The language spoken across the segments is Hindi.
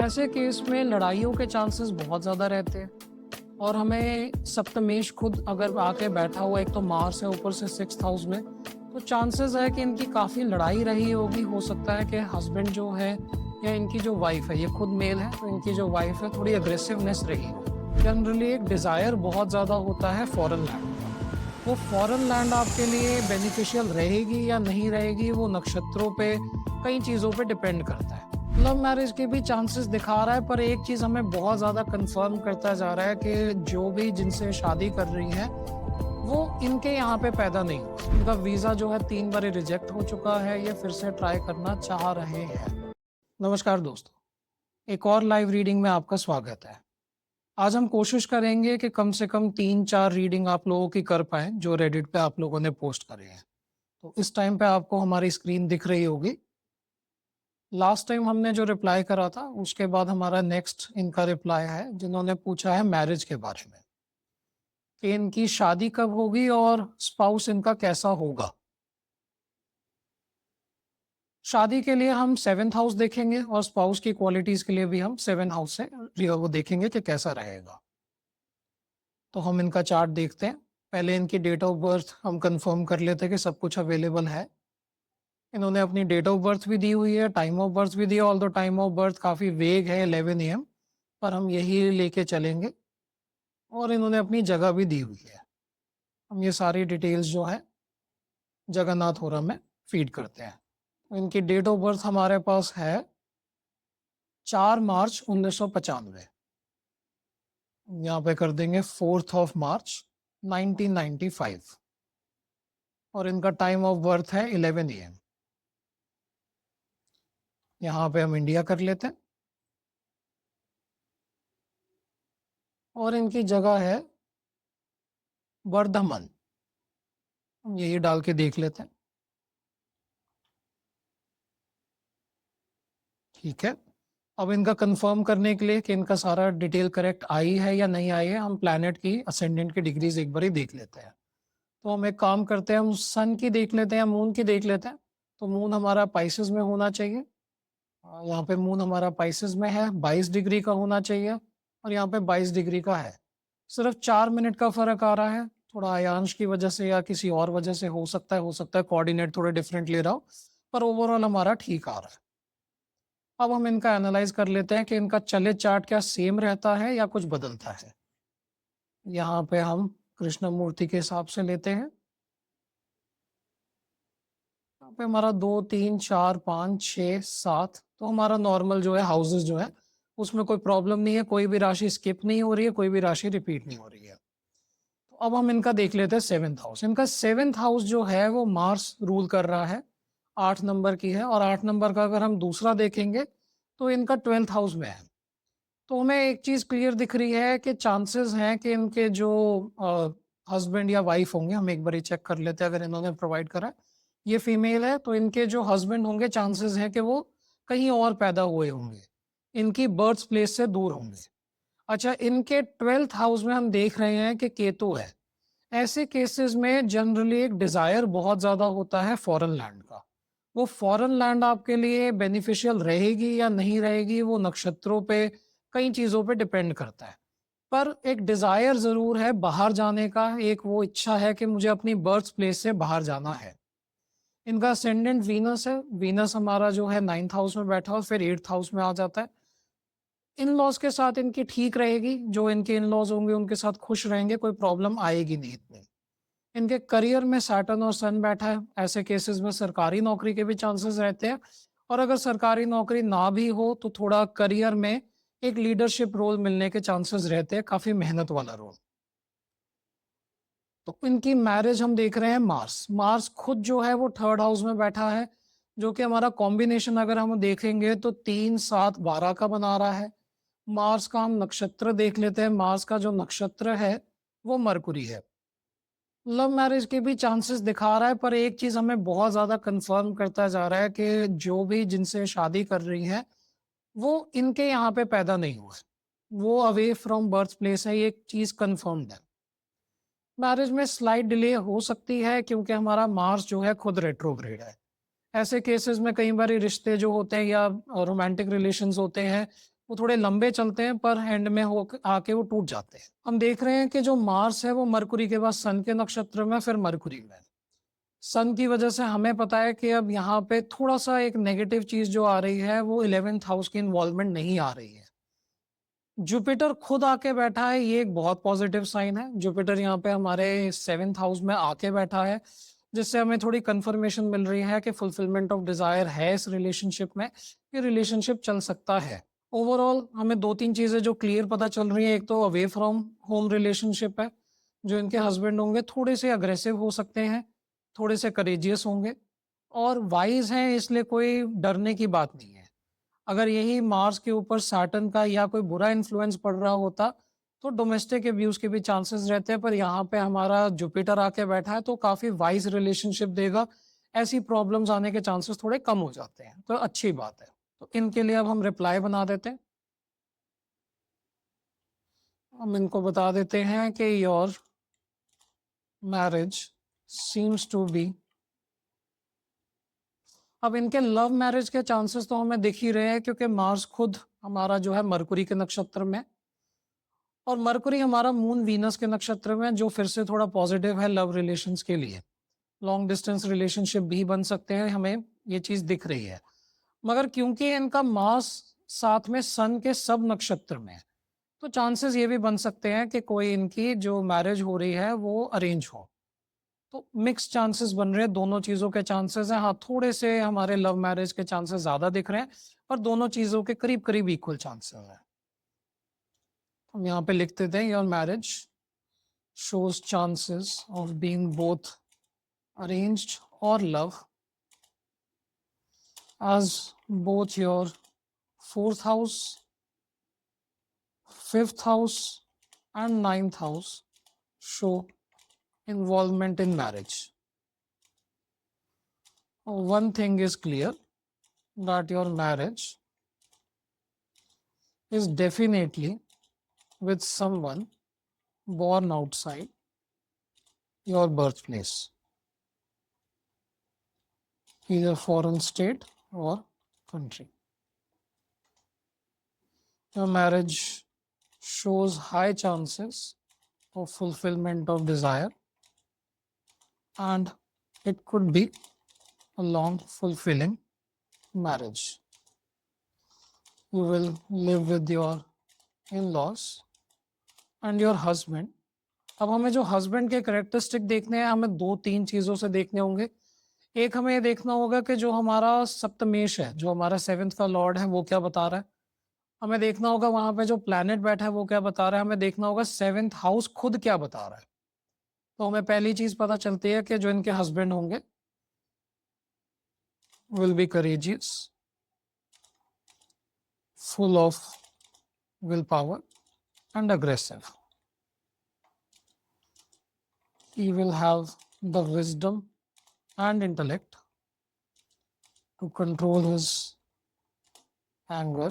ऐसे केस में लड़ाइयों के चांसेस बहुत ज़्यादा रहते हैं और हमें सप्तमेश खुद अगर आके बैठा हुआ, एक तो मार्स है ऊपर से 6th हाउस में, तो चांसेस है कि इनकी काफ़ी लड़ाई रही होगी। हो सकता है कि हस्बैंड जो है या इनकी जो वाइफ है, ये खुद मेल है तो इनकी जो वाइफ है थोड़ी अग्रेसिवनेस रही हो। जनरली एक डिज़ायर बहुत ज़्यादा होता है फॉरेन लैंड का। वो फॉरेन लैंड आपके लिए बेनिफिशियल रहेगी या नहीं रहेगी, वो नक्षत्रों पे, कई चीज़ों पे डिपेंड करता है। लव मैरिज के भी चांसेस दिखा रहा है, पर एक चीज हमें बहुत ज्यादा कंफर्म करता जा रहा है कि जो भी जिनसे शादी कर रही है वो इनके यहाँ पे पैदा नहीं हुआ। इनका वीजा जो है 3 बार रिजेक्ट हो चुका है, ये फिर से ट्राई करना चाह रहे हैं। नमस्कार दोस्तों, एक और लाइव रीडिंग में आपका स्वागत है। आज हम कोशिश करेंगे कि कम से कम 3-4 रीडिंग आप लोगों की कर पाए जो रेडिट पे आप लोगों ने पोस्ट करे हैं। तो इस टाइम पे आपको हमारी स्क्रीन दिख रही होगी। लास्ट टाइम हमने जो रिप्लाई करा था उसके बाद हमारा नेक्स्ट इनका रिप्लाई है, जिन्होंने पूछा है मैरिज के बारे में कि इनकी शादी कब होगी और स्पाउस इनका कैसा होगा। शादी के लिए हम 7th हाउस देखेंगे और स्पाउस की क्वालिटीज के लिए भी हम 7th हाउस से वो देखेंगे कि कैसा रहेगा। तो हम इनका चार्ट देखते हैं। पहले इनकी डेट ऑफ बर्थ हम कंफर्म कर लेते हैं कि सब कुछ अवेलेबल है। इन्होंने अपनी डेट ऑफ बर्थ भी दी हुई है, टाइम ऑफ बर्थ भी दिया, all the time of birth काफ़ी वेग है 11 AM, पर हम यही लेके चलेंगे। और इन्होंने अपनी जगह भी दी हुई है। हम ये सारी डिटेल्स जो है जगन्नाथपुरम में फीड करते हैं। तो इनकी डेट ऑफ बर्थ हमारे पास है 4 मार्च 1995। यहाँ पे कर देंगे 4 मार्च 1995। और इनका टाइम ऑफ बर्थ है 11 AM। यहाँ पे हम इंडिया कर लेते हैं और इनकी जगह है वर्धमान। हम यही डाल के देख लेते हैं। ठीक है। अब इनका कंफर्म करने के लिए कि इनका सारा डिटेल करेक्ट आई है या नहीं आई है, हम प्लैनेट की असेंडेंट की डिग्रीज एक बार ही देख लेते हैं। तो हम एक काम करते हैं, हम सन की देख लेते हैं, मून की देख लेते हैं। तो मून हमारा पाइसेस में होना चाहिए। यहाँ पे मून हमारा पाइसेस में है, 22 डिग्री का होना चाहिए और यहाँ पे 22 डिग्री का है। सिर्फ 4 मिनट का फर्क आ रहा है। थोड़ा अयांश की वजह से या किसी और वजह से हो सकता है कोऑर्डिनेट थोड़े डिफरेंट ले रहा हो, पर ओवरऑल हमारा ठीक आ रहा है। अब हम इनका एनालाइज कर लेते हैं कि इनका चले चार्ट क्या सेम रहता है या कुछ बदलता है। यहाँ पे हम कृष्ण मूर्ति के हिसाब से लेते हैं। यहाँ पे हमारा 2 3 4 5 6 7, तो हमारा नॉर्मल जो है हाउसेस जो है उसमें कोई प्रॉब्लम नहीं है, कोई भी राशि स्किप नहीं हो रही है, कोई भी राशि रिपीट नहीं हो रही है। तो अब हम इनका देख लेते हैं 7th हाउस। इनका 7th हाउस जो है वो मार्स रूल कर रहा है, 8 नंबर की है। और 8 नंबर का अगर हम दूसरा देखेंगे तो इनका 12th हाउस में है। तो हमें एक चीज़ क्लियर दिख रही है कि चांसेस हैं कि इनके जो हस्बैंड या वाइफ होंगे, हम एक बार ही चेक कर लेते हैं। अगर इन्होंने प्रोवाइड करा है, ये फीमेल है, तो इनके जो हस्बैंड होंगे चांसेस हैं कि वो कहीं और पैदा हुए होंगे, इनकी बर्थ प्लेस से दूर होंगे। अच्छा, इनके 12th हाउस में हम देख रहे हैं कि केतु है। ऐसे केसेस में जनरली एक डिज़ायर बहुत ज़्यादा होता है फॉरेन लैंड का। वो फॉरेन लैंड आपके लिए बेनिफिशियल रहेगी या नहीं रहेगी, वो नक्षत्रों पे, कई चीज़ों पे डिपेंड करता है। पर एक डिज़ायर ज़रूर है बाहर जाने का, एक वो इच्छा है कि मुझे अपनी बर्थ प्लेस से बाहर जाना है। इनका असेंडेंट वीनस है। वीनस हमारा जो है 9th हाउस में बैठा और फिर 8th हाउस में आ जाता है। इन लॉज के साथ इनकी ठीक रहेगी, जो इनके इन लॉज होंगे उनके साथ खुश रहेंगे, कोई प्रॉब्लम आएगी नहीं इतनी। इनके करियर में सैटर्न और सन बैठा है। ऐसे केसेस में सरकारी नौकरी के भी चांसेस रहते हैं। और अगर सरकारी नौकरी ना भी हो तो थोड़ा करियर में एक लीडरशिप रोल मिलने के चांसेस रहते हैं, काफ़ी मेहनत वाला रोल। तो इनकी मैरिज हम देख रहे हैं मार्स। मार्स खुद जो है वो 3rd हाउस में बैठा है, जो कि हमारा कॉम्बिनेशन अगर हम देखेंगे तो 3 7 12 का बना रहा है। मार्स का हम नक्षत्र देख लेते हैं। मार्स का जो नक्षत्र है वो मरकुरी है। लव मैरिज के भी चांसेस दिखा रहा है, पर एक चीज हमें बहुत ज्यादा कंफर्म करता जा रहा है कि जो भी जिनसे शादी कर रही है वो इनके यहाँ पे पैदा नहीं हुआ है, वो अवे फ्रॉम बर्थ प्लेस है, ये एक चीज कंफर्म्ड है। मैरिज में स्लाइट डिले हो सकती है क्योंकि हमारा मार्स जो है खुद रेट्रोग्रेड है। ऐसे केसेस में कई बार रिश्ते जो होते हैं या रोमांटिक रिलेशंस होते हैं वो थोड़े लंबे चलते हैं पर एंड में हो आके वो टूट जाते हैं। हम देख रहे हैं कि जो मार्स है वो मरकुरी के बाद सन के नक्षत्र में, फिर मरकुरी में। सन की वजह से हमें पता है कि अब यहाँ पे थोड़ा सा एक नेगेटिव चीज जो आ रही है वो 11th हाउस की इन्वॉल्वमेंट नहीं आ रही है। जुपिटर खुद आके बैठा है, ये एक बहुत पॉजिटिव साइन है। जुपिटर यहाँ पे हमारे 7th हाउस में आके बैठा है, जिससे हमें थोड़ी कंफर्मेशन मिल रही है कि फुलफिलमेंट ऑफ डिजायर है इस रिलेशनशिप में, ये रिलेशनशिप चल सकता है। ओवरऑल हमें दो तीन चीजें जो क्लियर पता चल रही है, एक तो अवे फ्रॉम होम रिलेशनशिप है। जो इनके हस्बैंड होंगे थोड़े से अग्रेसिव हो सकते हैं, थोड़े से करेजियस होंगे और वाइज हैं, इसलिए कोई डरने की बात नहीं है। अगर यही मार्स के ऊपर सैटर्न का या कोई बुरा इन्फ्लुएंस पड़ रहा होता तो डोमेस्टिक अब्यूज के भी चांसेस रहते हैं, पर यहाँ पे हमारा जुपिटर आके बैठा है तो काफी वाइज रिलेशनशिप देगा। ऐसी प्रॉब्लम्स आने के चांसेस थोड़े कम हो जाते हैं, तो अच्छी बात है। तो इनके लिए अब हम रिप्लाई बना देते हैं। हम इनको बता देते हैं कि your marriage seems to be. अब इनके लव मैरिज के चांसेस तो हमें दिख ही रहे हैं, क्योंकि मार्स खुद हमारा जो है मरकुरी के नक्षत्र में, और मरकुरी हमारा मून वीनस के नक्षत्र में, जो फिर से थोड़ा पॉजिटिव है लव रिलेशंस के लिए। लॉन्ग डिस्टेंस रिलेशनशिप भी बन सकते हैं, हमें ये चीज दिख रही है। मगर क्योंकि इनका मास साथ में सन के सब नक्षत्र में है, तो चांसेस ये भी बन सकते हैं कि कोई इनकी जो मैरिज हो रही है वो अरेंज हो। तो मिक्स चांसेस बन रहे हैं, दोनों चीजों के चांसेस हैं। हाँ, थोड़े से हमारे लव मैरिज के चांसेस ज्यादा दिख रहे हैं, पर दोनों चीजों के करीब करीब इक्वल चांसेस हैं। हम यहाँ पे लिख देते हैं your marriage shows chances of being both arranged और love, as both your 4th house, 5th house and 9th house show involvement in marriage. One thing is clear, that your marriage is definitely with someone born outside your birthplace, either foreign state or country. Your marriage shows high chances of fulfillment of desire, and it could be a long, fulfilling marriage. You will live with your in-laws and your husband. अब हमें जो हस्बैंड के करेक्टरिस्टिक देखने हैं, हमें दो तीन चीजों से देखने होंगे। एक हमें ये देखना होगा कि जो हमारा सप्तमेश है, जो हमारा 7th का लॉर्ड है, वो क्या बता रहा है। हमें देखना होगा वहां पे जो प्लैनेट बैठा है वो क्या बता रहा है। हमें देखना होगा 7th हाउस खुद क्या बता रहा है। तो हमें पहली चीज पता चलती है कि जो इनके हस्बैंड होंगे will be courageous, full of willpower and aggressive. He will have the wisdom and intellect to control his anger.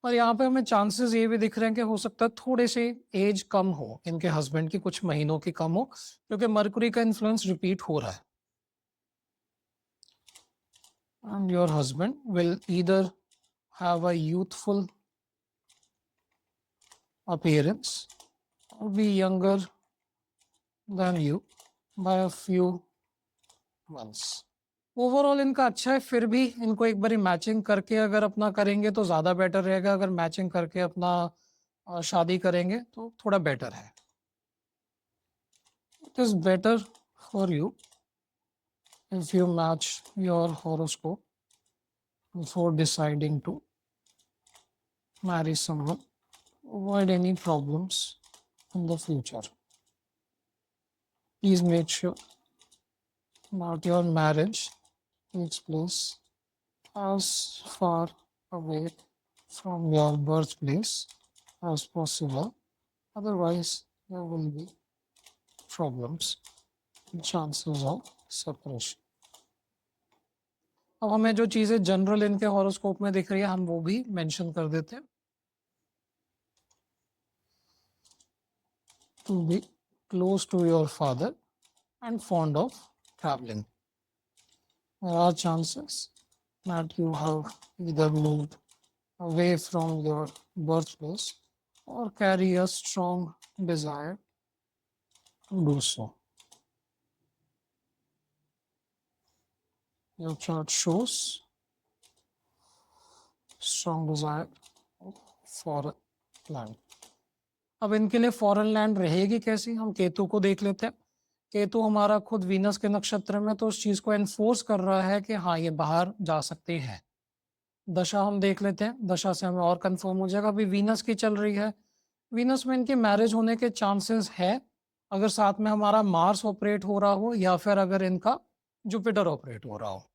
और यहाँ पे हमें चांसेस ये भी दिख रहे हैं कि हो सकता है थोड़े से एज कम हो इनके हस्बैंड की, कुछ महीनों की कम हो, क्योंकि मरकुरी का इन्फ्लुएंस रिपीट हो रहा है। And your husband will either have a youthful appearance or be younger than you by a few months. Overall इनका अच्छा है, फिर भी इनको एक बारी मैचिंग करके अगर अपना करेंगे तो ज्यादा बेटर रहेगा। अगर मैचिंग करके अपना शादी करेंगे तो थोड़ा बेटर है। It is better for you if you match your horoscope before deciding to marry someone, avoid any problems in the future. Please make sure that your marriage takes place as far away from your birthplace as possible. Otherwise, there will be problems and chances of separation. अब हमें जो चीजें जनरल इनके हॉरोस्कोप में दिख रही है हम वो भी मेंशन कर देते हैं। To be close to your father and fond of traveling. There are chances that you have either moved away from your birthplace or carry a strong desire to do so. Your chart shows strong desire for land. अब इनके लिए फॉरेन लैंड रहेगी कैसी, हम केतु को देख लेते हैं। केतु हमारा खुद वीनस के नक्षत्र में, तो उस चीज को एनफोर्स कर रहा है कि हाँ ये बाहर जा सकते हैं। दशा हम देख लेते हैं, दशा से हमें और कंफर्म हो जाएगा। अभी वीनस की चल रही है, वीनस में इनके मैरिज होने के चांसेस है, अगर साथ में हमारा मार्स ऑपरेट हो रहा हो या फिर अगर इनका जुपिटर ऑपरेट हो रहा हो।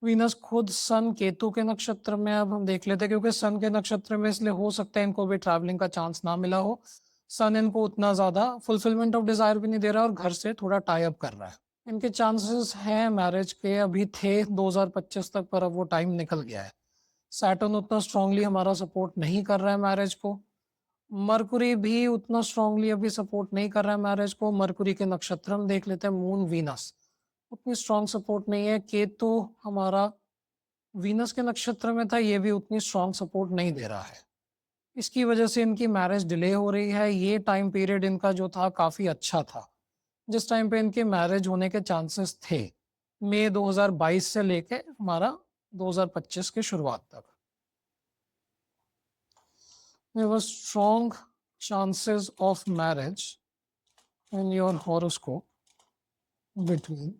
वीनस खुद सन केतु के नक्षत्र में, अब हम देख लेते हैं, क्योंकि सन के नक्षत्र में इसलिए हो सकता है इनको भी ट्रैवलिंग का चांस ना मिला हो। सन इनको उतना ज्यादा फुलफिलमेंट ऑफ डिजायर भी नहीं दे रहा और घर से थोड़ा टाई अप कर रहा है। इनके चांसेस हैं मैरिज के, अभी थे 2025 तक, पर अब वो टाइम निकल गया है। सैटर्न उतना स्ट्रांगली हमारा सपोर्ट नहीं कर रहा है मैरिज को। मरकुरी भी उतना स्ट्रांगली अभी सपोर्ट नहीं कर रहा है मैरिज को। मरकुरी के नक्षत्र हम देख लेते हैं, मून वीनस उतनी स्ट्रांग सपोर्ट नहीं है। केतु हमारा वीनस के नक्षत्र में था, ये भी उतनी स्ट्रांग सपोर्ट नहीं दे रहा है। इसकी वजह से इनकी मैरिज डिले हो रही है। ये टाइम पीरियड इनका जो था काफी अच्छा था, जिस टाइम पे इनके मैरिज होने के चांसेस थे, मई 2022 से लेके हमारा 2025 की शुरुआत तक। There were strong chances of marriage in your horoscope between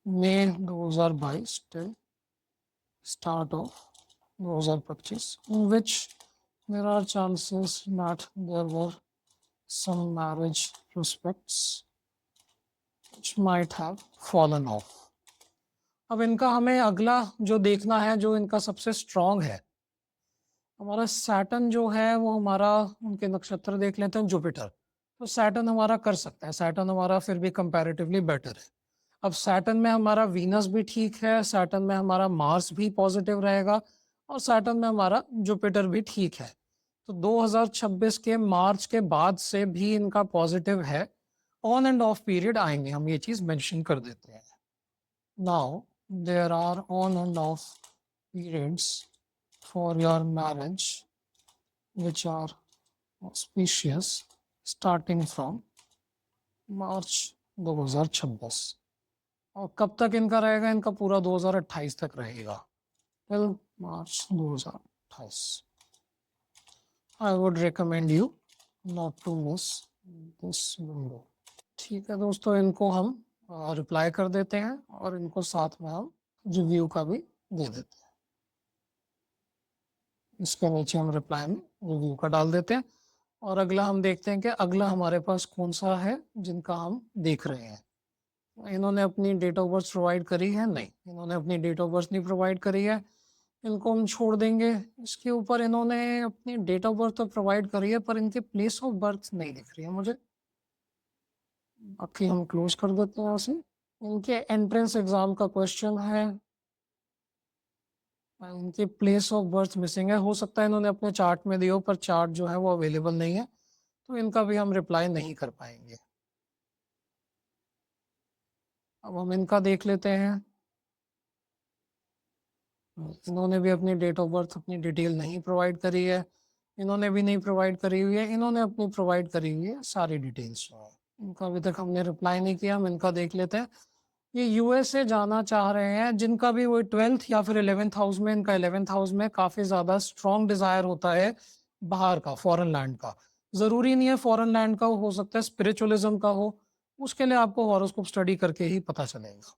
May 2022 till start of 2025, in which there are chances that there were some marriage prospects which might have fallen off. अब इनका हमें अगला जो देखना है, जो इनका सबसे स्ट्रांग है, हमारा सैटर्न जो है वो हमारा, उनके नक्षत्र देख लेते हैं, जुपिटर। तो सैटर्न हमारा कर सकता है, सैटर्न हमारा फिर भी कंपैरेटिवली बेटर है। अब सैटर्न में हमारा वीनस भी ठीक है, सैटर्न में हमारा मार्स भी पॉजिटिव रहेगा और सैटर्न में हमारा जुपिटर भी ठीक है। तो 2026 के मार्च के बाद से भी इनका पॉजिटिव है। ऑन एंड ऑफ पीरियड आएंगे, हम ये चीज मेंशन कर देते हैं। Now there are on and off periods for your marriage which are auspicious starting from March 2026। और कब तक इनका रहेगा, इनका पूरा 2028 तक रहेगा, till March 2028। I would recommend you not to miss this window। ठीक है दोस्तों, इनको हम रिप्लाई कर देते हैं और इनको साथ में हम रिव्यू का भी दे देते हैं। इसके नीचे हम रिप्लाई में रिव्यू का डाल देते हैं और अगला हम देखते हैं कि अगला हमारे पास कौन सा है जिनका हम देख रहे हैं। इन्होंने अपनी डेट ऑफ बर्थ प्रोवाइड करी है? नहीं, इन्होंने अपनी डेट ऑफ बर्थ नहीं प्रोवाइड करी है, इनको हम छोड़ देंगे। इसके ऊपर इन्होंने अपनी डेट ऑफ बर्थ तो प्रोवाइड करी है, पर इनकी प्लेस ऑफ बर्थ नहीं दिख रही है मुझे। बाकी हम क्लोज कर देते हैं यहाँ से। इनके एंट्रेंस एग्जाम का क्वेश्चन है, इनकी प्लेस ऑफ बर्थ मिसिंग है। हो सकता है इन्होंने अपने चार्ट में दिया हो, पर चार्ट जो है वो अवेलेबल नहीं है, तो इनका भी हम रिप्लाई नहीं कर पाएंगे। अब हम इनका देख लेते हैं। इन्होंने भी अपनी डेट ऑफ बर्थ, अपनी डिटेल नहीं प्रोवाइड करी है, इन्होंने भी नहीं प्रोवाइड करी हुई है, इन्होंने अपनी प्रोवाइड करी हुई है सारी डिटेल्स। इनका अभी तक हमने रिप्लाई नहीं किया, हम इनका देख लेते हैं। ये यूएसए जाना चाह रहे हैं, जिनका भी वो 12th या फिर 11th हाउस में, इनका 11th हाउस में काफी ज्यादा स्ट्रॉन्ग डिजायर होता है बाहर का, फॉरेन लैंड का। जरूरी नहीं है फॉरेन लैंड का हो सकता है स्पिरिचुअलिज्म का हो, उसके लिए आपको हॉरोस्कोप स्टडी करके ही पता चलेगा।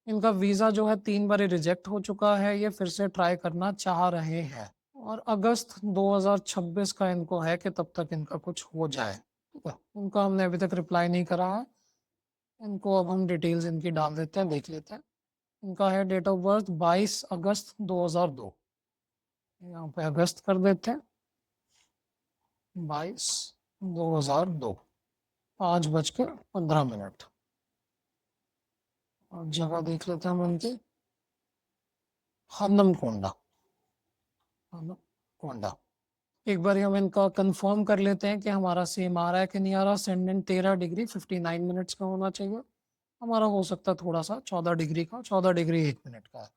इनका वीजा जो है 3 बार रिजेक्ट हो चुका है, ये फिर से ट्राई करना चाह रहे हैं और अगस्त 2026 का इनको है कि तब तक इनका कुछ हो जाए। इनका हमने अभी तक रिप्लाई नहीं करा है, इनको अब हम डिटेल्स इनकी डाल देते हैं, देख लेते हैं। इनका है डेट ऑफ बर्थ 22 अगस्त 2002, यहाँ पे अगस्त कर देते हैं, 22/2002, 5:15। और जगह देख लेते हैं हम उनकी, हनमकोंडा। हनमकोंडा एक बार हम इनका कंफर्म कर लेते हैं कि हमारा सेम आ रहा है कि नहीं आ रहा। असेंडेंट 13 डिग्री 59 मिनट्स का होना चाहिए हमारा हो सकता है थोड़ा सा 14 डिग्री का, 14 डिग्री 1 मिनट का,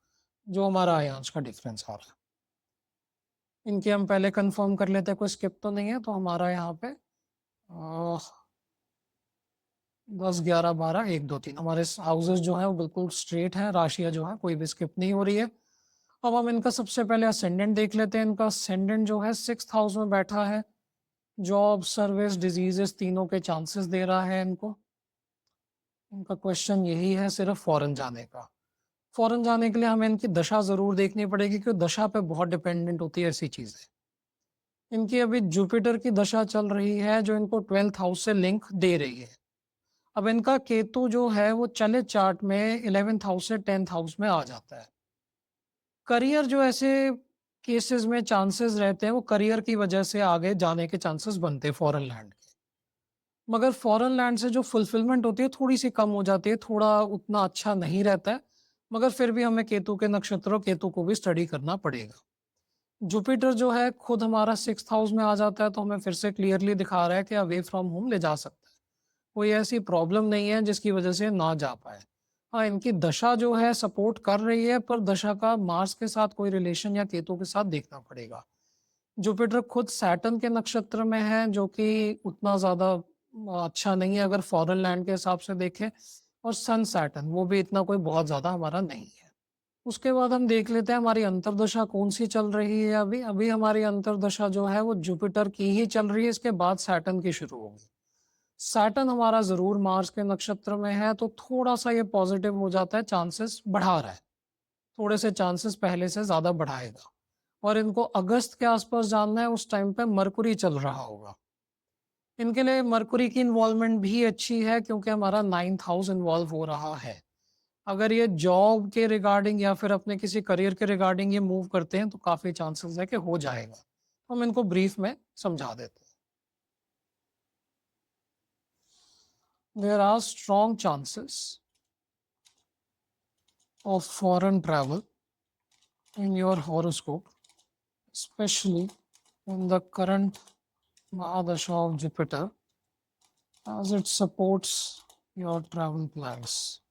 जो हमारा अयांश का डिफरेंस आ रहा है। इनके हम पहले कंफर्म कर लेते हैं कोई स्किप तो नहीं है, तो हमारा यहाँ पे 10, 11, 12, 1, 2, 3 हमारे हाउसेस जो है वो बिल्कुल स्ट्रेट है, राशियाँ जो है कोई भी स्किप नहीं हो रही है। अब हम इनका सबसे पहले असेंडेंट देख लेते हैं। इनका असेंडेंट जो है 6th हाउस में बैठा है, जॉब, सर्विस, डिजीजेस तीनों के चांसेस दे रहा है इनको। इनका क्वेश्चन यही है सिर्फ फॉरेन जाने का। फॉरेन जाने के लिए हमें इनकी दशा जरूर देखनी पड़ेगी, क्योंकि दशा पे बहुत डिपेंडेंट होती है ऐसी चीजें। इनकी अभी जुपिटर की दशा चल रही है, जो इनको 12th हाउस से लिंक दे रही है। अब इनका केतु जो है वो चले चार्ट में 11th हाउस से 10th हाउस में आ जाता है। करियर जो ऐसे केसेस में चांसेस रहते हैं, वो करियर की वजह से आगे जाने के चांसेस बनते हैं फॉरेन लैंड के। मगर फॉरेन लैंड से जो फुलफिलमेंट होती है थोड़ी सी कम हो जाती है, थोड़ा उतना अच्छा नहीं रहता है। मगर फिर भी हमें केतु के नक्षत्रों, केतु को भी स्टडी करना पड़ेगा। जुपिटर जो है खुद हमारा 6th हाउस में आ जाता है, तो हमें फिर से क्लियरली दिखा रहा है कि अवे फ्रॉम होम ले जा सकता है। कोई ऐसी प्रॉब्लम नहीं है जिसकी वजह से ना जा पाए। हाँ, इनकी दशा जो है सपोर्ट कर रही है, पर दशा का मार्स के साथ कोई रिलेशन या केतु के साथ देखना पड़ेगा। जुपिटर खुद सैटर्न के नक्षत्र में है, जो कि उतना ज़्यादा अच्छा नहीं है अगर फॉरेन लैंड के हिसाब से देखें। और सन सैटर्न वो भी इतना कोई बहुत ज़्यादा हमारा नहीं है। उसके बाद हम देख लेते हैं हमारी अंतर्दशा कौन सी चल रही है। अभी अभी हमारी अंतर्दशा जो है वो जुपिटर की ही चल रही है, इसके बाद सैटर्न की शुरू होगी। सैटर्न हमारा जरूर मार्स के नक्षत्र में है, तो थोड़ा सा ये पॉजिटिव हो जाता है, चांसेस बढ़ा रहा है, थोड़े से चांसेस पहले से ज्यादा बढ़ाएगा। और इनको अगस्त के आसपास जानना है, उस टाइम पे मरकुरी चल रहा होगा। इनके लिए मरकुरी की इन्वॉल्वमेंट भी अच्छी है, क्योंकि हमारा 9th हाउस इन्वॉल्व हो रहा है। अगर ये जॉब के रिगार्डिंग या फिर अपने किसी करियर के रिगार्डिंग ये मूव करते हैं, तो काफी चांसेस है कि हो जाएगा। हम इनको ब्रीफ में समझा देते हैं। There are strong chances of foreign travel in your horoscope, especially in the current Mahadasha of Jupiter, as it supports your travel plans.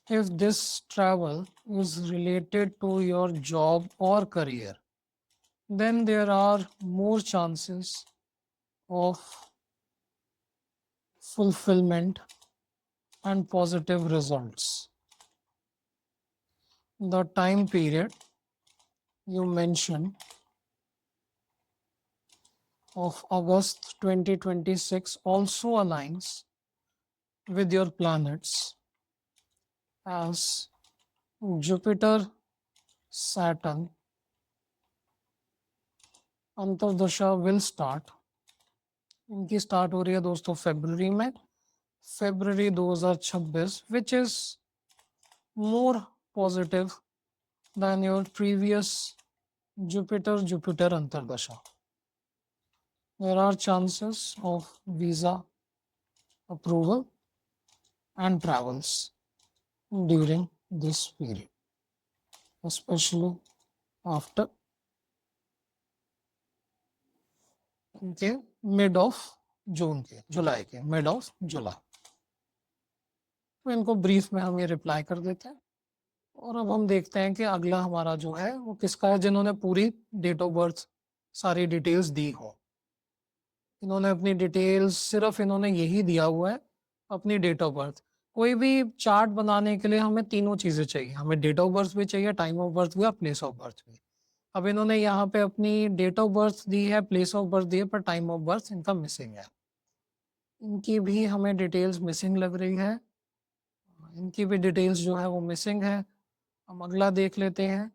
If this travel is related to your job or career, then there are more chances of fulfillment and positive results. The time period you mentioned of August 2026 also aligns with your planets, as Jupiter, Saturn, अंतर्दशा will start. इनकी स्टार्ट हो रही है दोस्तों फरवरी में, फरवरी 2026, which is more positive than your previous Jupiter अंतर्दशा. There are chances of visa approval and travels during this period, especially after के मिड ऑफ जून के, जुलाई के मिड ऑफ जुलाई। तो इनको ब्रीफ में हम ये रिप्लाई कर देते हैं। और अब हम देखते हैं कि अगला हमारा जो है वो किसका है, जिन्होंने पूरी डेट ऑफ बर्थ सारी डिटेल्स दी हो। इन्होंने अपनी डिटेल्स सिर्फ इन्होंने यही दिया हुआ है, अपनी डेट ऑफ बर्थ। कोई भी चार्ट बनाने के लिए हमें तीनों चीज़ें चाहिए, हमें डेट ऑफ बर्थ भी चाहिए, टाइम ऑफ बर्थ भी और प्लेस ऑफ बर्थ भी। अब इन्होंने यहाँ पे अपनी डेट ऑफ बर्थ दी है, प्लेस ऑफ बर्थ दी है, पर टाइम ऑफ बर्थ इनका मिसिंग है। इनकी भी हमें डिटेल्स मिसिंग लग रही है, इनकी भी डिटेल्स जो है वो मिसिंग है। हम अगला देख लेते हैं।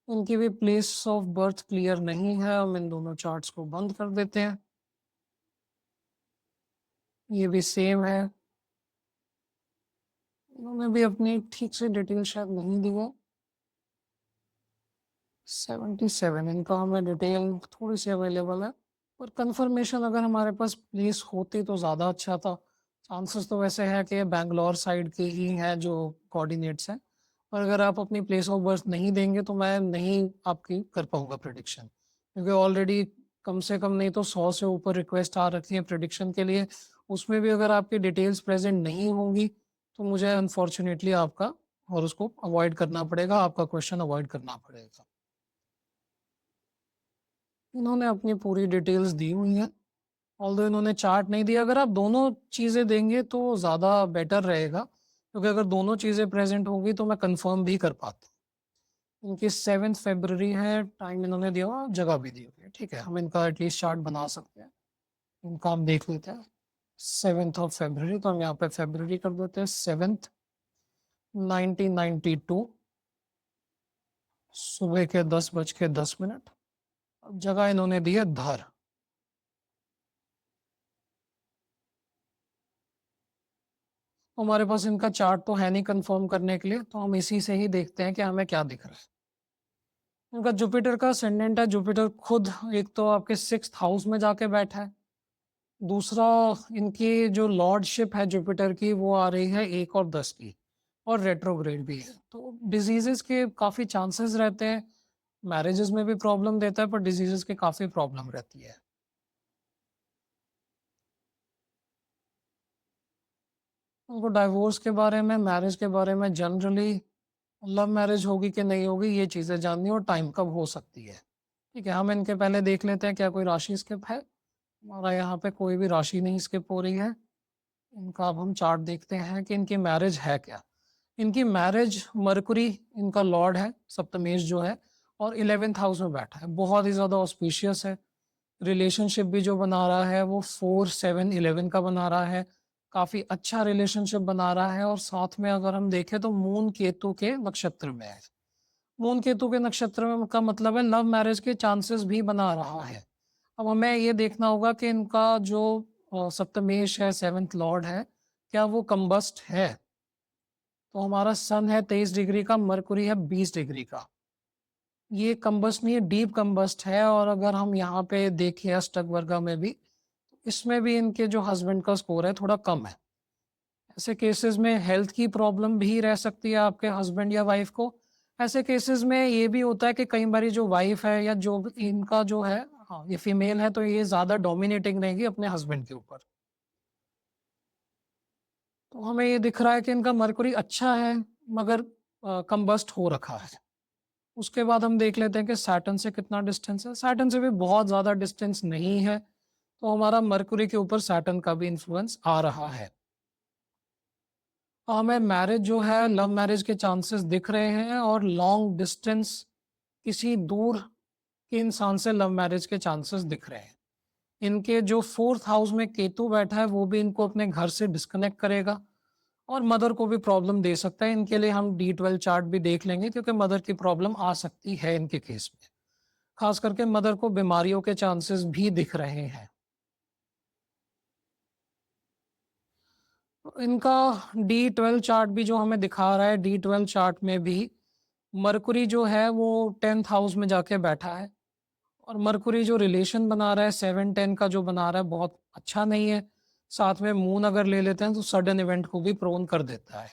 इनकी भी प्लेस ऑफ बर्थ क्लियर नहीं है, हम इन दोनों चार्ट्स को बंद कर देते हैं। ये भी सेम है, इन्होंने भी अपनी ठीक से डिटेल शायद नहीं दी है। 77 इनका हमें डिटेल थोड़ी सी अवेलेबल है, पर कंफर्मेशन अगर हमारे पास प्लेस होती तो ज़्यादा अच्छा था। चांसेस तो वैसे है कि बैंगलोर साइड के ही हैं जो कोऑर्डिनेट्स हैं, पर अगर आप अपनी प्लेस ऑफ बर्थ नहीं देंगे तो मैं नहीं आपकी कर पाऊंगा प्रिडिक्शन, क्योंकि ऑलरेडी कम से कम नहीं तो 100 से ऊपर रिक्वेस्ट आ रखी है प्रिडिक्शन के लिए, उसमें भी अगर आपकी डिटेल्स प्रेजेंट नहीं होंगी तो मुझे अनफॉर्चुनेटली आपका हॉरोस्कोप अवॉइड करना पड़ेगा, आपका क्वेश्चन अवॉइड करना पड़ेगा। इन्होंने अपनी पूरी डिटेल्स दी हुई हैं, ऑल्दो इन्होंने चार्ट नहीं दिया। अगर आप दोनों चीज़ें देंगे तो ज़्यादा बेटर रहेगा, क्योंकि अगर दोनों चीज़ें प्रेजेंट होंगी तो मैं कंफर्म भी कर पाता हूँ। इनकी 7 फरवरी है, टाइम इन्होंने दिया हुआ, जगह भी दी हुई है। ठीक है, हम इनका एटलीस्ट चार्ट बना सकते हैं। इनका हम देख लेते हैं 7th ऑफ फरवरी, तो हम यहाँ पे फरवरी कर देते हैं 7th 1992, सुबह के 10:10। अब जगह इन्होंने दी है धर। हमारे पास इनका चार्ट तो है नहीं कंफर्म करने के लिए, तो हम इसी से ही देखते हैं कि हमें क्या दिख रहा है। इनका जुपिटर का असेंडेंट है, जुपिटर खुद एक तो आपके 6th हाउस में जाके बैठा है, दूसरा इनकी जो लॉर्डशिप है जुपिटर की वो आ रही है 1 और 10 की, और रेट्रोग्रेड भी है। तो डिजीजेस के काफ़ी चांसेस रहते हैं, मैरिजेस में भी प्रॉब्लम देता है, पर डिजीजेस की काफ़ी प्रॉब्लम रहती है। उनको डाइवोर्स के बारे में, मैरिज के बारे में, जनरली लव मैरिज होगी कि नहीं होगी ये चीज़ें जाननी, और टाइम कब हो सकती है। ठीक है, हम इनके पहले देख लेते हैं क्या कोई राशि स्किप है। हमारा यहाँ पे कोई भी राशि नहीं स्किप हो रही है। इनका अब हम चार्ट देखते हैं कि इनकी मैरिज है क्या। इनकी मैरिज, मरकुरी इनका लॉर्ड है, सप्तमेश जो है, और 11th हाउस में बैठा है, बहुत ही ज़्यादा ऑस्पिशियस है। रिलेशनशिप भी जो बना रहा है वो 4, 7, 11 का बना रहा है, काफ़ी अच्छा रिलेशनशिप बना रहा है। और साथ में अगर हम देखें तो मून केतु के नक्षत्र में है। मून केतु के नक्षत्र में का मतलब है लव मैरिज के चांसेस भी बना रहा है। अब हमें ये देखना होगा कि इनका जो सप्तमेश है, 7th लॉर्ड है, क्या वो कंबस्ट है। तो हमारा सन है 23 डिग्री का, मरकुरी है 20 डिग्री का। ये कंबस्ट नहीं है, डीप कंबस्ट है। और अगर हम यहाँ पे देखें अष्टक वर्गा में भी, इसमें भी इनके जो हस्बैंड का स्कोर है थोड़ा कम है। ऐसे केसेस में हेल्थ की प्रॉब्लम भी रह सकती है आपके हस्बैंड या वाइफ को। ऐसे केसेस में ये भी होता है कि कई बारी जो वाइफ है या जो इनका जो है, हाँ ये फीमेल है, तो ये ज़्यादा डोमिनेटिंग रहेगी अपने हस्बैंड के ऊपर। तो हमें ये दिख रहा है कि इनका मरकुरी अच्छा है, मगर कंबस्ट हो रखा है। उसके बाद हम देख लेते हैं कि सैटर्न से कितना डिस्टेंस है। सैटर्न से भी बहुत ज़्यादा डिस्टेंस नहीं है, तो हमारा मरकुरी के ऊपर सैटर्न का भी इन्फ्लुएंस आ रहा है। हमें मैरिज जो है, लव मैरिज के चांसेस दिख रहे हैं, और लॉन्ग डिस्टेंस किसी दूर के इंसान से लव मैरिज के चांसेस दिख रहे हैं। इनके जो 4th हाउस में केतु बैठा है वो भी इनको अपने घर से डिस्कनेक्ट करेगा, और मदर को भी प्रॉब्लम दे सकता है। इनके लिए हम D12 चार्ट भी देख लेंगे, क्योंकि मदर की प्रॉब्लम आ सकती है इनके केस में। खास करके मदर को बीमारियों के चांसेस भी दिख रहे हैं। तो इनका D12 चार्ट भी जो हमें दिखा रहा है, D12 चार्ट में भी मरकुरी जो है वो 10th हाउस में जाके बैठा है, और मरकुरी जो रिलेशन बना रहा है 7-10 का जो बना रहा है बहुत अच्छा नहीं है। साथ में मून अगर ले लेते हैं तो सडन इवेंट को भी प्रोन कर देता है।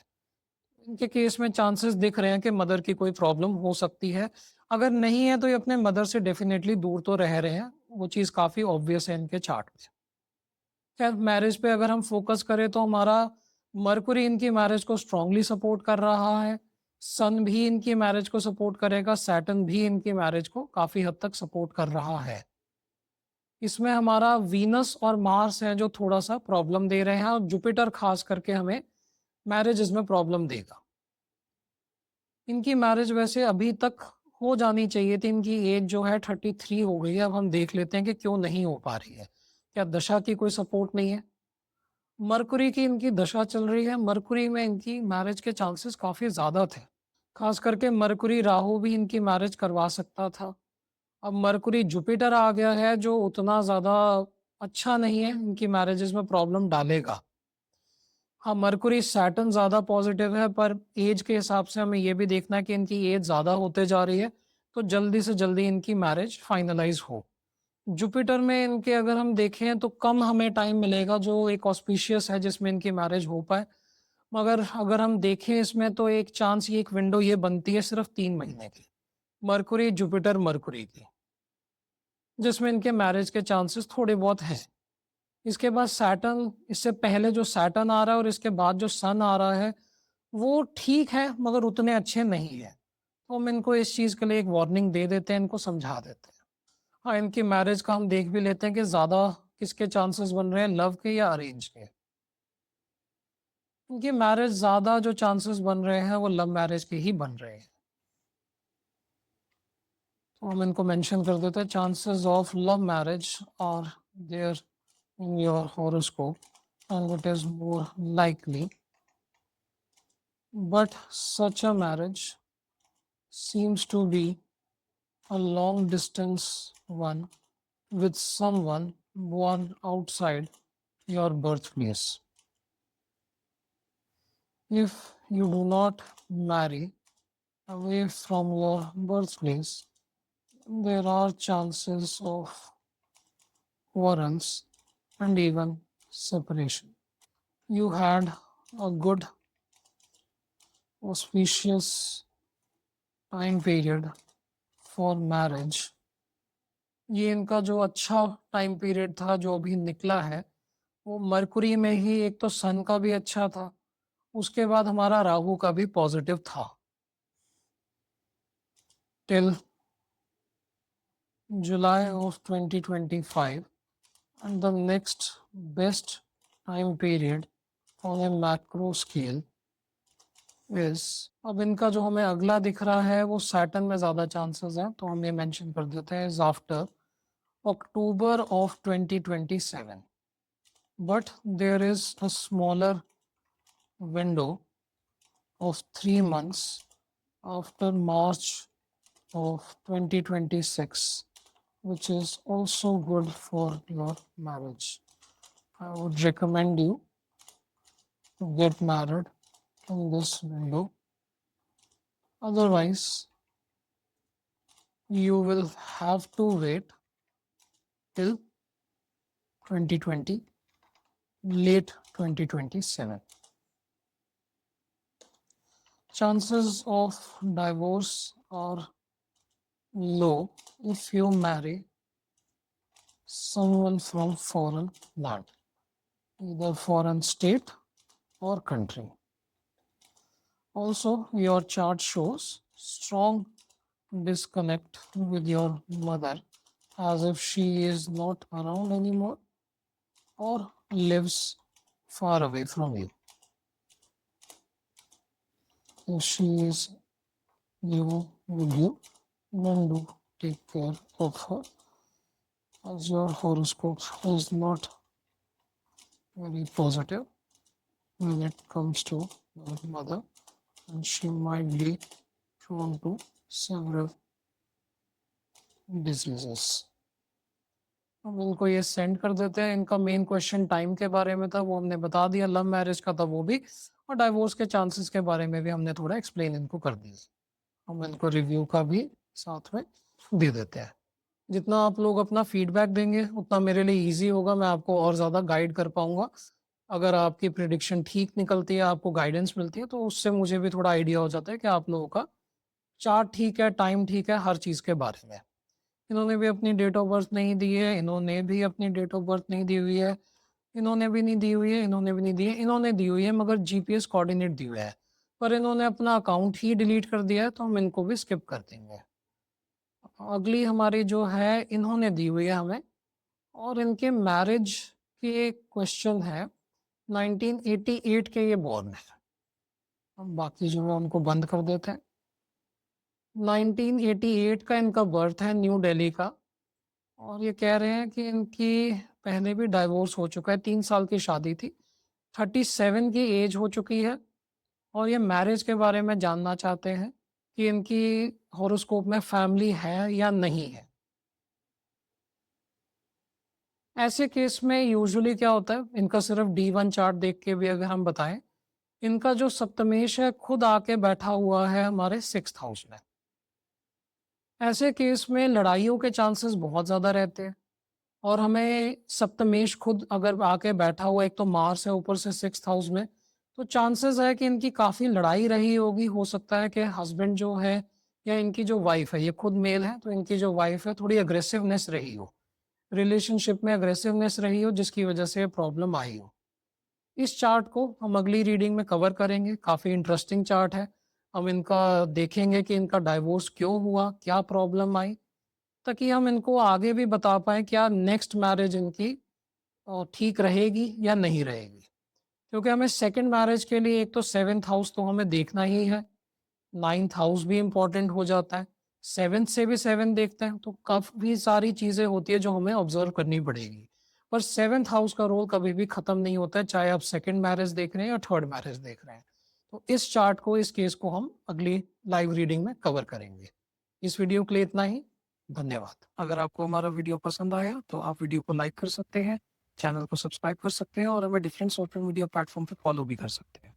इनके केस में चांसेस दिख रहे हैं कि मदर की कोई प्रॉब्लम हो सकती है। अगर नहीं है तो ये अपने मदर से डेफिनेटली दूर तो रह रहे हैं, वो चीज़ काफ़ी ऑब्वियस है इनके चार्ट में। खैर, मैरिज पे अगर हम फोकस करें तो हमारा मरकुरी इनकी मैरिज को स्ट्रांगली सपोर्ट कर रहा है, सन भी इनकी मैरिज को सपोर्ट करेगा, सैटर्न भी इनकी मैरिज को काफ़ी हद तक सपोर्ट कर रहा है। इसमें हमारा वीनस और मार्स है जो थोड़ा सा प्रॉब्लम दे रहे हैं, और जुपिटर खास करके हमें मैरिजेस में प्रॉब्लम देगा। इनकी मैरिज वैसे अभी तक हो जानी चाहिए थी, इनकी एज जो है 33 हो गई है। अब हम देख लेते हैं कि क्यों नहीं हो पा रही है। क्या दशा की कोई सपोर्ट नहीं है? मरकुरी की इनकी दशा चल रही है, मरकुरी में इनकी मैरिज के चांसेस काफ़ी ज़्यादा थे। खास करके मरकुरी राहु भी इनकी मैरिज करवा सकता था। अब मरकुरी जुपिटर आ गया है जो उतना ज़्यादा अच्छा नहीं है, इनकी मैरिजेस में प्रॉब्लम डालेगा। हाँ, मरकुरी सैटर्न ज़्यादा पॉजिटिव है, पर एज के हिसाब से हमें ये भी देखना है कि इनकी एज ज़्यादा होते जा रही है, तो जल्दी से जल्दी इनकी मैरिज फाइनलाइज हो। जुपिटर में इनके अगर हम देखें तो कम हमें टाइम मिलेगा जो एक ऑस्पिशियस है जिसमें इनकी मैरिज हो पाए। मगर अगर हम देखें इसमें तो एक चांस, ये एक विंडो ये बनती है सिर्फ 3 महीने की, मरकुरी जुपिटर मरकुरी की, जिसमें इनके मैरिज के चांसेस थोड़े बहुत हैं। इसके बाद सैटर्न, इससे पहले जो सैटर्न आ रहा है और इसके बाद जो सन आ रहा है वो ठीक है मगर उतने अच्छे नहीं है। तो हम इनको इस चीज़ के लिए एक वार्निंग दे देते हैं, इनको समझा देते हैं। हाँ, इनकी मैरिज का हम देख भी लेते हैं कि ज़्यादा किसके चांसेस बन रहे हैं, लव के या अरेंज के। इनकी मैरिज ज़्यादा जो चांसेस बन रहे हैं वो लव मैरिज के ही बन रहे हैं। तो हम इनको मेंशन कर देते हैं, chances of love marriage are there in your horoscope and it is more likely, but such a marriage seems to be a long distance one with someone born outside your birthplace. If you do not marry away from your birthplace, there are chances of quarrels and even separation. You had a good auspicious time period for marriage. ये इनका जो अच्छा टाइम पीरियड था जो अभी निकला है वो मरकुरी में ही, एक तो सन का भी अच्छा था, उसके बाद हमारा राहु का भी पॉजिटिव था till July of 2025 and the next best time period on A macro scale is, अब इनका जो हमें अगला दिख रहा है वो सैटर्न में ज़्यादा चांसेस हैं, तो हम ये मेंशन कर देते हैं, is after October of 2027, but there is a smaller window of 3 months after March of 2026, which is also good for your marriage. I would recommend you to get married in this window. Otherwise, you will have to wait till 2020, late 2027. Chances of divorce are low if you marry someone from foreign land, either foreign state or country. Also, your chart shows strong disconnect with your mother, as if she is not around anymore or lives far away from you. If she is living with you, then do take care of her, as your horoscope is not very positive when it comes to your mother, and she might be prone to several diseases. हम इनको ये सेंड कर देते हैं। इनका मेन क्वेश्चन टाइम के बारे में था, वो हमने बता दिया, लव मैरिज का था वो भी, और डाइवोर्स के चांसेस के बारे में भी हमने थोड़ा एक्सप्लेन इनको कर दिया। हम इनको रिव्यू का भी साथ में दे देते हैं। जितना आप लोग अपना फीडबैक देंगे उतना मेरे लिए इजी होगा, मैं आपको और ज़्यादा गाइड कर पाऊंगा। अगर आपकी प्रिडिक्शन ठीक निकलती है, आपको गाइडेंस मिलती है, तो उससे मुझे भी थोड़ा आइडिया हो जाता है कि आप लोगों का चार्ट ठीक है, टाइम ठीक है, हर चीज़ के बारे में। इन्होंने भी अपनी डेट ऑफ बर्थ नहीं दी है, इन्होंने भी अपनी डेट ऑफ बर्थ नहीं दी हुई है, इन्होंने भी नहीं दी हुई है, इन्होंने भी नहीं दी है, इन्होंने दी हुई है मगर जीपीएस कोऑर्डिनेट दी हुआ है, पर इन्होंने अपना अकाउंट ही डिलीट कर दिया है, तो हम इनको भी स्किप कर देंगे। अगली हमारी जो है इन्होंने दी हुई है हमें, और इनके मैरिज के क्वेश्चन है, 1988 के ये बॉर्न है। हम बाकी जो है उनको बंद कर देते हैं। 1988 का इनका बर्थ है, न्यू दिल्ली का, और ये कह रहे हैं कि इनकी पहले भी डाइवोर्स हो चुका है, 3 साल की शादी थी, 37 की एज हो चुकी है, और ये मैरिज के बारे में जानना चाहते हैं कि इनकी हॉरोस्कोप में फैमिली है या नहीं है। ऐसे केस में यूजुअली क्या होता है, इनका सिर्फ D1 चार्ट देख के भी अगर हम बताएं, इनका जो सप्तमेश है खुद आके बैठा हुआ है हमारे 6th हाउस में। ऐसे केस में लड़ाइयों के चांसेस बहुत ज़्यादा रहते हैं, और हमें सप्तमेश खुद अगर आके बैठा हुआ, एक तो मार्स है ऊपर से 6th हाउस में, तो चांसेस है कि इनकी काफ़ी लड़ाई रही होगी। हो सकता है कि हस्बैंड जो है या इनकी जो वाइफ है, ये खुद मेल है तो इनकी जो वाइफ है थोड़ी अग्रेसिवनेस रही हो, रिलेशनशिप में अग्रेसिवनेस रही हो जिसकी वजह से प्रॉब्लम आई हो। इस चार्ट को हम अगली रीडिंग में कवर करेंगे। काफ़ी इंटरेस्टिंग चार्ट है। हम इनका देखेंगे कि इनका डाइवोर्स क्यों हुआ, क्या प्रॉब्लम आई, ताकि हम इनको आगे भी बता पाएँ क्या नेक्स्ट मैरिज इनकी ठीक रहेगी या नहीं रहेगी। क्योंकि हमें सेकंड मैरिज के लिए एक तो 7th हाउस तो हमें देखना ही है, 9th हाउस भी इम्पोर्टेंट हो जाता है, 7th से भी 7 देखते हैं, तो काफ़ी सारी चीज़ें होती है जो हमें ऑब्ज़र्व करनी पड़ेगी। पर 7th हाउस का रोल कभी भी ख़त्म नहीं होता है, चाहे आप सेकंड मैरिज देख रहे हैं या थर्ड मैरिज देख रहे हैं। तो इस चार्ट को, इस केस को हम अगली लाइव रीडिंग में कवर करेंगे। इस वीडियो के लिए इतना ही। धन्यवाद। अगर आपको हमारा वीडियो पसंद आया तो आप वीडियो को लाइक कर सकते हैं, चैनल को सब्सक्राइब कर सकते हैं और हमें डिफरेंट सोशल मीडिया प्लेटफ़ॉर्म पे फॉलो भी कर सकते हैं।